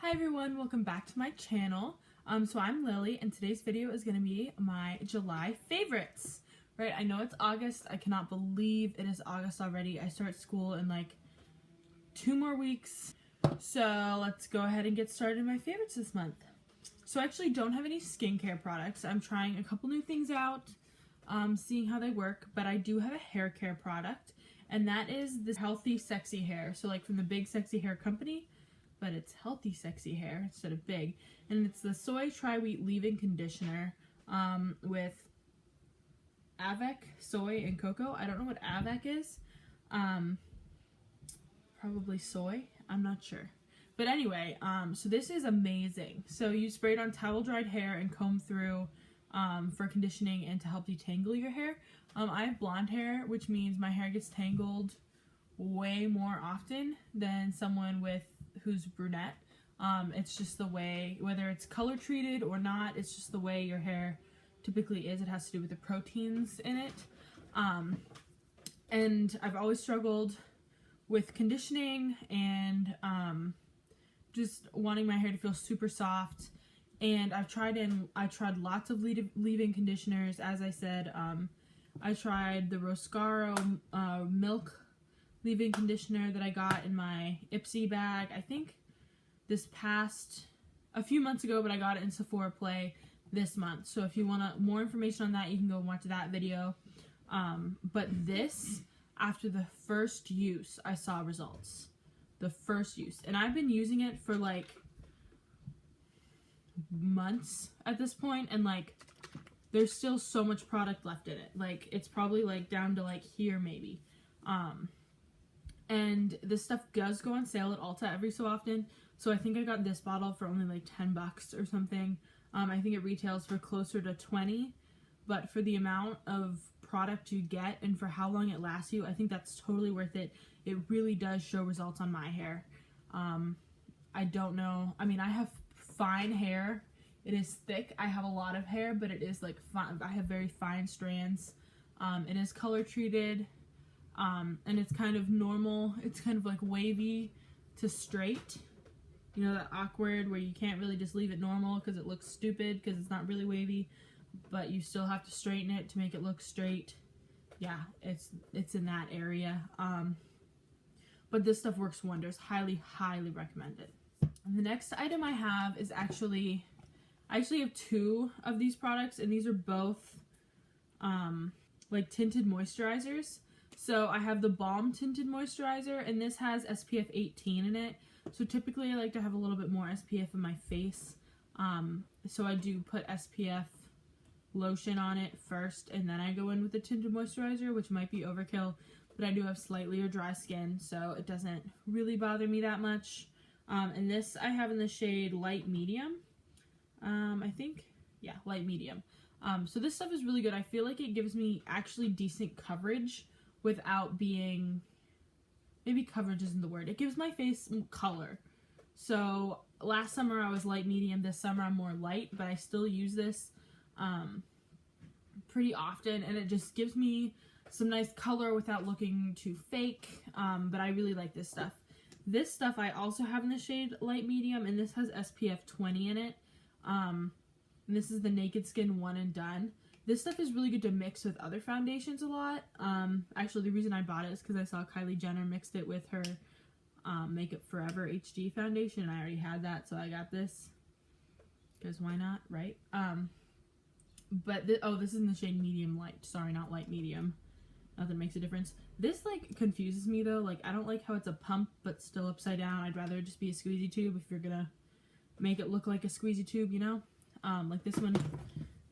Hi everyone, welcome back to my channel. So I'm Lily and today's video is going to be my July favorites. Right, I know it's August. I cannot believe it is August already. I start school in like 2 more weeks. So let's go ahead and get started in my favorites this month. So I actually don't have any skincare products. I'm trying a couple new things out, seeing how they work, but I do have a hair care product, and that is this Healthy Sexy Hair. So like from the Big Sexy Hair company, but it's Healthy Sexy Hair instead of Big. And it's the Soy Tri-Wheat Leave-In Conditioner with Avec, soy, and cocoa. I don't know what Avec is. Probably soy. I'm not sure. But anyway, so this is amazing. So you spray it on towel-dried hair and comb through for conditioning and to help detangle your hair. I have blonde hair, which means my hair gets tangled way more often than someone who's brunette. It's just the way, whether it's color treated or not, it's just the way your hair typically is. It has to do with the proteins in it. And I've always struggled with conditioning and just wanting my hair to feel super soft. And I tried lots of leave-in conditioners. As I said, I tried the Roscaro Milk leave-in conditioner that I got in my Ipsy bag, I think a few months ago, but I got it in Sephora Play this month. So if you want more information on that, you can go watch that video. But this, after the first use, I saw results. The first use. And I've been using it for like months at this point, and like there's still so much product left in it. Like it's probably like down to like here maybe. And this stuff does go on sale at Ulta every so often. So I think I got this bottle for only like 10 bucks or something. I think it retails for closer to 20, but for the amount of product you get and for how long it lasts you, I think that's totally worth it. It really does show results on my hair. I don't know. I mean, I have fine hair. It is thick. I have a lot of hair, but it is like fine. I have very fine strands. It is color treated. And it's kind of normal. It's kind of like wavy to straight. You know, that awkward where you can't really just leave it normal because it looks stupid because it's not really wavy, but you still have to straighten it to make it look straight. Yeah, it's in that area. But this stuff works wonders. Highly, highly recommend it. And the next item I have is I actually have 2 of these products, and these are both like tinted moisturizers. So I have the Balm Tinted Moisturizer, and this has SPF 18 in it. So typically I like to have a little bit more SPF in my face. So I do put SPF lotion on it first, and then I go in with the Tinted Moisturizer, which might be overkill, but I do have slightly dry skin, so it doesn't really bother me that much. And this I have in the shade Light Medium. I think, yeah, Light Medium. So this stuff is really good. I feel like it gives me actually decent coverage without being, maybe coverage isn't the word. It gives my face color. So last summer I was light medium. This summer I'm more light, but I still use this pretty often, and it just gives me some nice color without looking too fake. But I really like this stuff. This stuff I also have in the shade Light Medium, and this has SPF 20 in it. And this is the Naked Skin One and Done. This stuff is really good to mix with other foundations a lot. Actually, the reason I bought it is because I saw Kylie Jenner mixed it with her Makeup Forever HD foundation, and I already had that, so I got this. Because why not, right? But this is in the shade Medium Light. Sorry, not Light Medium. Not that it makes a difference. This, like, confuses me, though. Like, I don't like how it's a pump, but still upside down. I'd rather it just be a squeezy tube if you're gonna make it look like a squeezy tube, you know? Like this one.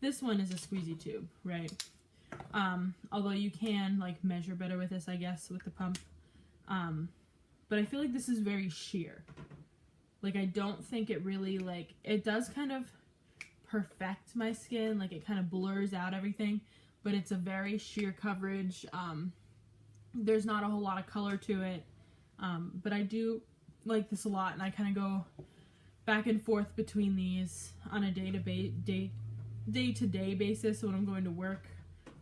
This one is a squeezy tube, right? Although you can like measure better with this, I guess, with the pump. But I feel like this is very sheer. Like I don't think it really like, it does kind of perfect my skin, like it kind of blurs out everything, but it's a very sheer coverage. There's not a whole lot of color to it, but I do like this a lot, and I kind of go back and forth between these on a day-to-day basis when I'm going to work.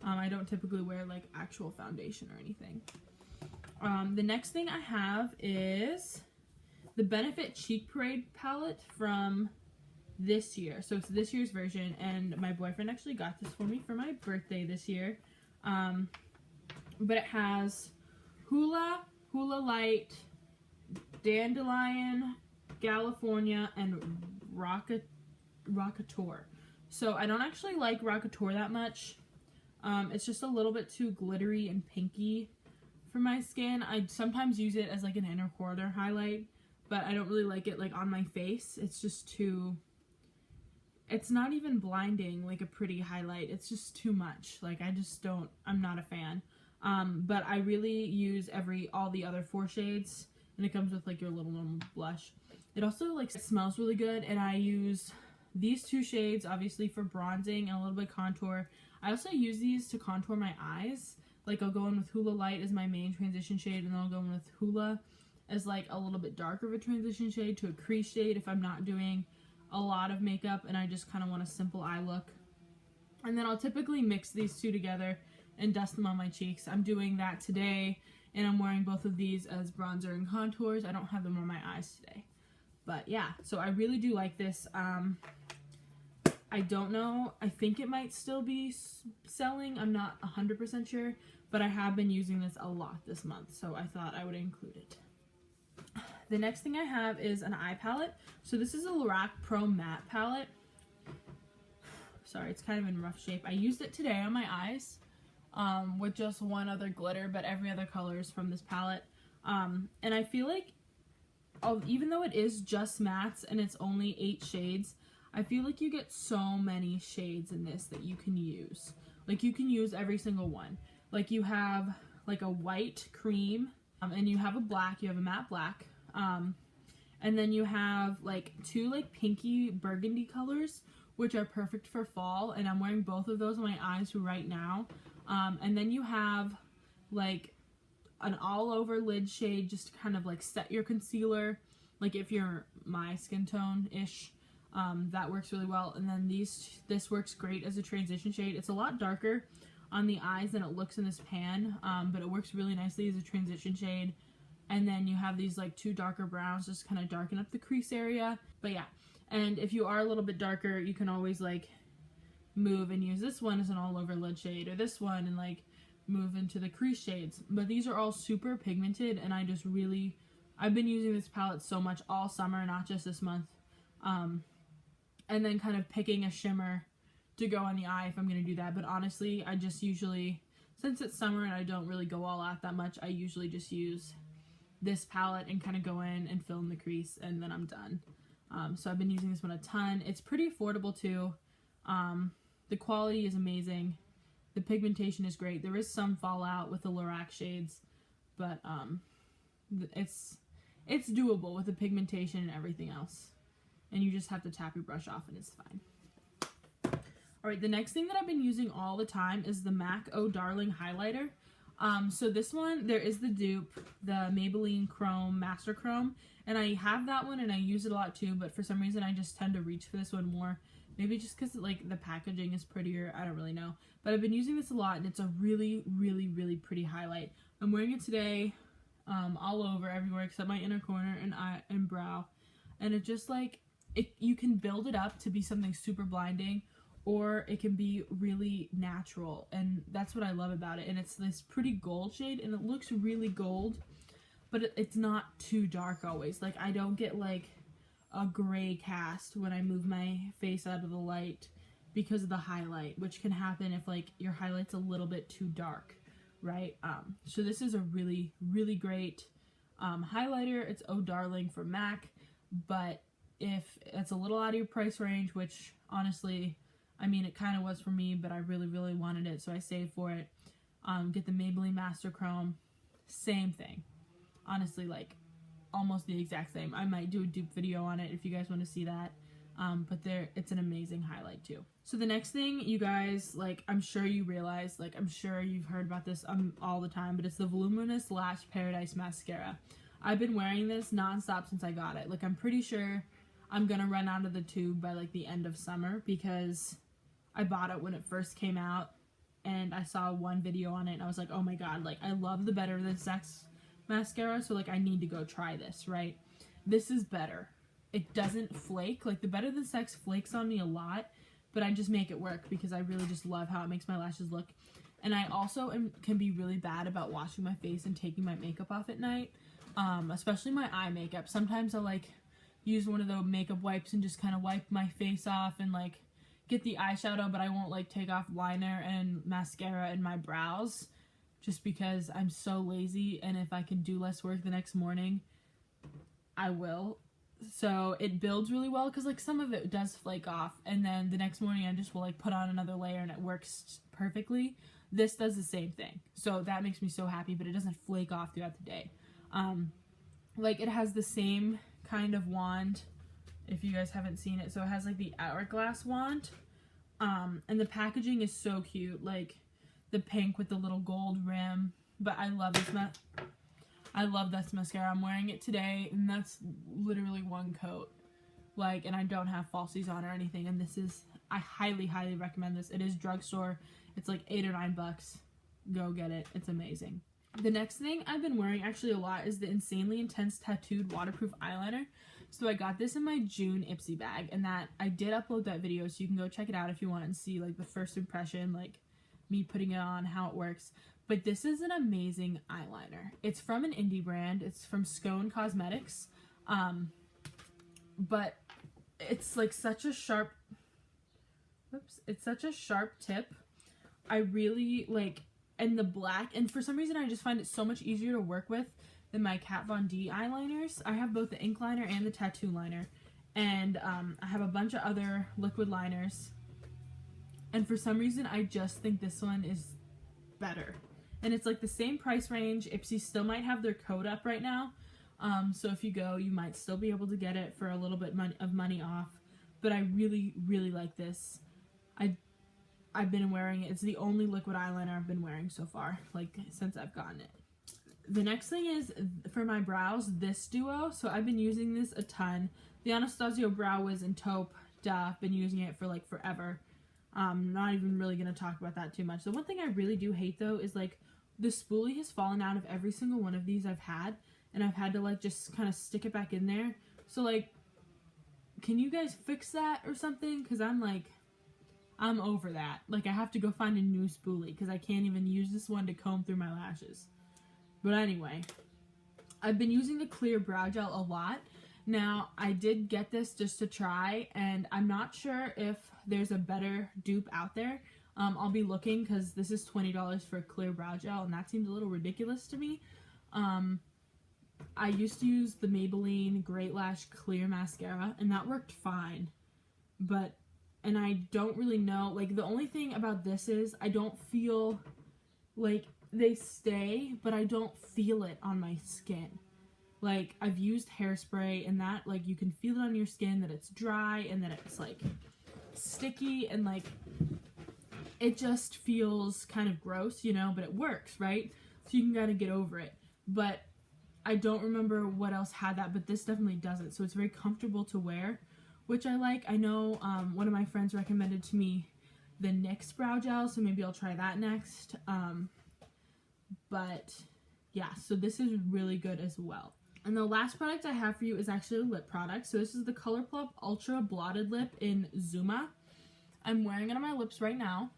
I don't typically wear like actual foundation or anything. The next thing I have is the Benefit Cheek Parade palette from this year. So it's this year's version, and my boyfriend actually got this for me for my birthday this year. But it has Hula, Hula Light, Dandelion, California, and Rockateur. So I don't actually like Rockateur that much. It's just a little bit too glittery and pinky for my skin. I sometimes use it as like an inner corner highlight, but I don't really like it like on my face. It's just too, it's not even blinding like a pretty highlight. It's just too much. Like I'm not a fan. But I really use all the other 4 shades, and it comes with like your little normal blush. It also like smells really good, and I use these 2 shades obviously for bronzing and a little bit of contour. I also use these to contour my eyes. Like I'll go in with Hula Light as my main transition shade, and then I'll go in with Hula as like a little bit darker of a transition shade to a crease shade if I'm not doing a lot of makeup and I just kind of want a simple eye look. And then I'll typically mix these 2 together and dust them on my cheeks. I'm doing that today, and I'm wearing both of these as bronzer and contours. I don't have them on my eyes today. But yeah, so I really do like this. I don't know. I think it might still be selling. I'm not 100% sure, but I have been using this a lot this month, so I thought I would include it. The next thing I have is an eye palette. So this is a Lorac Pro Matte palette. Sorry, it's kind of in rough shape. I used it today on my eyes with just one other glitter, but every other color is from this palette. And I feel like, even though it is just mattes and it's only 8 shades, I feel like you get so many shades in this that you can use. Like you can use every single one. Like you have like a white cream, and you have a black, you have a matte black, and then you have like 2 like pinky burgundy colors, which are perfect for fall, and I'm wearing both of those on my eyes right now. And then you have like an all over lid shade just to kind of like set your concealer, like if you're my skin tone ish. That works really well. And then this works great as a transition shade. It's a lot darker on the eyes than it looks in this pan, but it works really nicely as a transition shade. And then you have these like 2 darker browns just kind of darken up the crease area. But yeah, and if you are a little bit darker, you can always like move and use this one as an all over lid shade, or this one and like move into the crease shades. But these are all super pigmented, and I've been using this palette so much all summer, not just this month. And then kind of picking a shimmer to go on the eye if I'm going to do that. But honestly, I just usually, since it's summer and I don't really go all out that much, I usually just use this palette and kind of go in and fill in the crease, and then I'm done. So I've been using this one a ton. It's pretty affordable too. The quality is amazing. The pigmentation is great. There is some fallout with the Lorac shades, but it's doable with the pigmentation and everything else. And you just have to tap your brush off and it's fine. Alright, the next thing that I've been using all the time is the MAC Oh Darling highlighter. So this one, there is the dupe, the Maybelline Chrome Master Chrome, and I have that one and I use it a lot too, but for some reason I just tend to reach for this one more. Maybe just because like the packaging is prettier, I don't really know. But I've been using this a lot, and it's a really, really, really pretty highlight. I'm wearing it today all over, everywhere except my inner corner and eye and brow. And it just like, you can build it up to be something super blinding, or it can be really natural, and that's what I love about it. And it's this pretty gold shade, and it looks really gold, but it's not too dark always. Like I don't get like a gray cast when I move my face out of the light because of the highlight, which can happen if like your highlight's a little bit too dark, right? So this is a really, really great highlighter. It's Oh Darling from MAC, but if it's a little out of your price range, which honestly, I mean, it kind of was for me, but I really, really wanted it, so I saved for it. Get the Maybelline Master Chrome, same thing. Honestly, like, almost the exact same. I might do a dupe video on it if you guys want to see that. But it's an amazing highlight too. So the next thing, you guys, like, I'm sure you realize, like, I'm sure you've heard about this all the time, but it's the Voluminous Lash VeryDice Mascara. I've been wearing this nonstop since I got it. Like, I'm pretty sure I'm gonna run out of the tube by like the end of summer, because I bought it when it first came out and I saw one video on it and I was like, oh my god, like I love the Better Than Sex mascara, so like I need to go try this, right? This is better. It doesn't flake. Like, the Better Than Sex flakes on me a lot, but I just make it work because I really just love how it makes my lashes look. And I also can be really bad about washing my face and taking my makeup off at night, especially my eye makeup. Sometimes I'll, like, use one of the makeup wipes and just kind of wipe my face off and, like, get the eyeshadow, but I won't, like, take off liner and mascara and my brows just because I'm so lazy, and if I can do less work the next morning, I will. So it builds really well because, like, some of it does flake off, and then the next morning I just will, like, put on another layer and it works perfectly. This does the same thing, so that makes me so happy, but it doesn't flake off throughout the day. Like, it has the same kind of wand, if you guys haven't seen it. So it has, like, the hourglass wand, and the packaging is so cute, like the pink with the little gold rim. But I love this mascara. I'm wearing it today, and that's literally one coat, like, and I don't have falsies on or anything. And this is, I highly recommend this. It is drugstore. It's like $8 or $9. Go get it. It's amazing. The next thing I've been wearing actually a lot is the Insanely Intense Tattooed Waterproof Eyeliner. So I got this in my June Ipsy bag, and that I did upload that video, so you can go check it out if you want and see, like, the first impression, like me putting it on, how it works. But this is an amazing eyeliner. It's from an indie brand. It's from Skone Cosmetics. But it's like such a sharp, it's such a sharp tip. I really like, and the black, and for some reason I just find it so much easier to work with than my Kat Von D eyeliners. I have both the ink liner and the tattoo liner, and I have a bunch of other liquid liners, and for some reason I just think this one is better. And it's like the same price range. Ipsy still might have their code up right now, so if you go, you might still be able to get it for a little bit of money off. But I really like this. I've been wearing it. It's the only liquid eyeliner I've been wearing so far, like, since I've gotten it. The next thing is, for my brows, this duo. So I've been using this a ton. The Anastasia Brow Wiz in Taupe, duh, been using it for, like, forever. Not even really going to talk about that too much. The one thing I really do hate, though, is, like, the spoolie has fallen out of every single one of these I've had, and I've had to, like, just kind of stick it back in there. So, like, can you guys fix that or something? Because I'm, like, I'm over that. Like, I have to go find a new spoolie because I can't even use this one to comb through my lashes. But anyway, I've been using the clear brow gel a lot. Now, I did get this just to try, and I'm not sure if there's a better dupe out there. I'll be looking because this is $20 for a clear brow gel, and that seems a little ridiculous to me. I used to use the Maybelline Great Lash Clear Mascara, and that worked fine. And I don't really know, like, the only thing about this is I don't feel, like, they stay, but I don't feel it on my skin. Like, I've used hairspray, and that, like, you can feel it on your skin that it's dry and that it's, like, sticky, and, like, it just feels kind of gross, you know, but it works, right? So you can kind of get over it. But I don't remember what else had that, but this definitely doesn't. So it's very comfortable to wear, which I like. I know one of my friends recommended to me the NYX brow gel, so maybe I'll try that next. But yeah, so this is really good as well. And the last product I have for you is actually a lip product. So this is the Colourpop Ultra Blotted Lip in Zuma. I'm wearing it on my lips right now.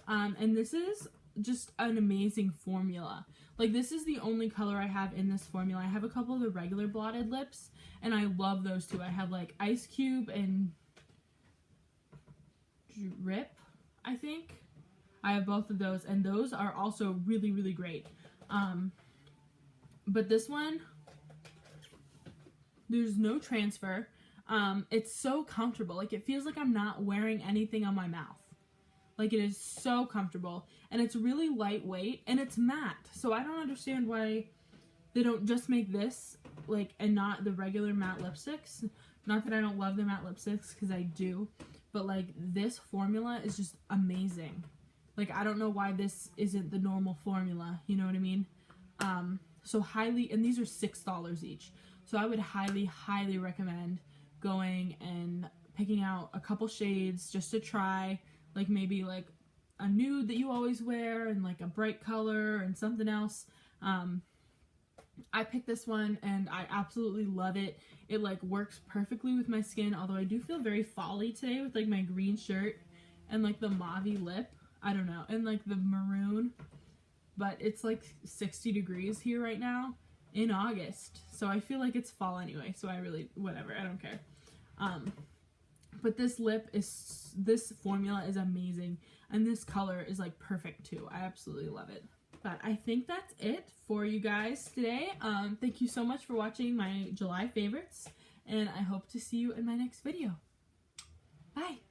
And this is just an amazing formula. Like, this is the only color I have in this formula. I have a couple of the regular blotted lips, and I love those too. I have, like, Ice Cube and Drip, I think. I have both of those, and those are also really great. But this one, there's no transfer. It's so comfortable. Like, it feels like I'm not wearing anything on my mouth. Like, it is so comfortable, and it's really lightweight, and it's matte. So I don't understand why they don't just make this, like, and not the regular matte lipsticks. Not that I don't love the matte lipsticks, because I do, but, like, this formula is just amazing. Like, I don't know why this isn't the normal formula, you know what I mean? So highly, and these are $6 each. So I would highly recommend going and picking out a couple shades just to try, like, maybe, like, a nude that you always wear and, like, a bright color and something else. I picked this one and I absolutely love it. It like works perfectly with my skin, although I do feel very fall-y today with like my green shirt and like the mauve-y lip. I don't know, and like the maroon. But it's like 60 degrees here right now in August, so I feel like it's fall anyway, so I really, whatever, I don't care. But this formula is amazing, and this color is like perfect too. I absolutely love it. But I think that's it for you guys today. Thank you so much for watching my July favorites, and I hope to see you in my next video. Bye!